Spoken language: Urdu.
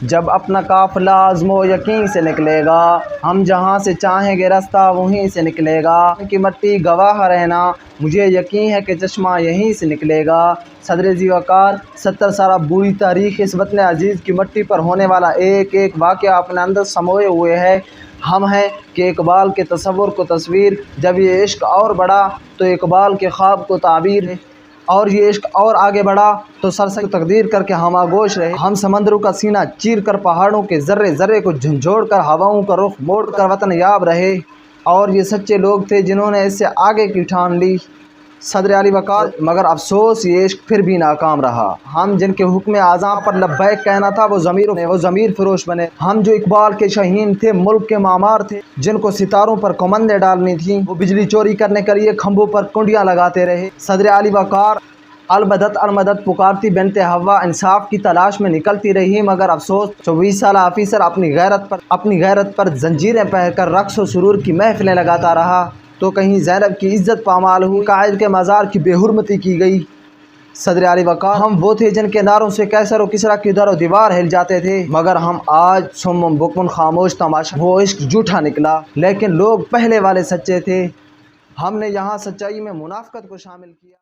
جب اپنا قافلہ عزم و یقین سے نکلے گا، ہم جہاں سے چاہیں گے راستہ وہیں سے نکلے گا، کہ مٹی گواہ رہنا مجھے یقین ہے کہ چشمہ یہیں سے نکلے گا۔ صدر ذی وقار 70 سالہ بوڑھی تاریخ اس وطن عزیز کی مٹی پر ہونے والا ایک ایک واقعہ اپنے اندر سموئے ہوئے ہے۔ ہم ہیں کہ اقبال کے تصور کو تصویر، جب یہ عشق اور بڑھا تو اقبال کے خواب کو تعبیر ہے، اور یہ عشق اور آگے بڑھا تو سرسبز تقدیر کر کے ہم آگوش رہے۔ ہم سمندروں کا سینہ چیر کر، پہاڑوں کے ذرے ذرے کو جھنجھوڑ کر، ہواؤں کا رخ موڑ کر وطن یاب رہے، اور یہ سچے لوگ تھے جنہوں نے اس سے آگے کی ٹھان لی۔ صدر علی وقار مگر افسوس یہ عشق پھر بھی ناکام رہا۔ ہم جن کے حکم اعظم پر لبیک کہنا تھا وہ ضمیر فروش بنے۔ ہم جو اقبال کے شاہین تھے، ملک کے معمار تھے، جن کو ستاروں پر کمندیں ڈالنی تھیں، وہ بجلی چوری کرنے کے لیے کھمبوں پر کنڈیاں لگاتے رہے۔ صدر علی وقار المدد المدد پکارتی بنت ہوا انصاف کی تلاش میں نکلتی رہی، مگر افسوس 24 سالہ آفیسر اپنی غیرت پر زنجیریں پہن کر رقص و سرور کی محفلیں لگاتا رہا، تو کہیں زینب کی عزت پامال ہوئی، قائد کے مزار کی بے حرمتی کی گئی۔ صدر علی وقار ہم وہ تھے جن کے نعروں سے کیسر و کسریٰ کی در و دیوار ہل جاتے تھے، مگر ہم آج صم بکم خاموش تماشا۔ وہ عشق جھوٹا نکلا، لیکن لوگ پہلے والے سچے تھے۔ ہم نے یہاں سچائی میں منافقت کو شامل کیا۔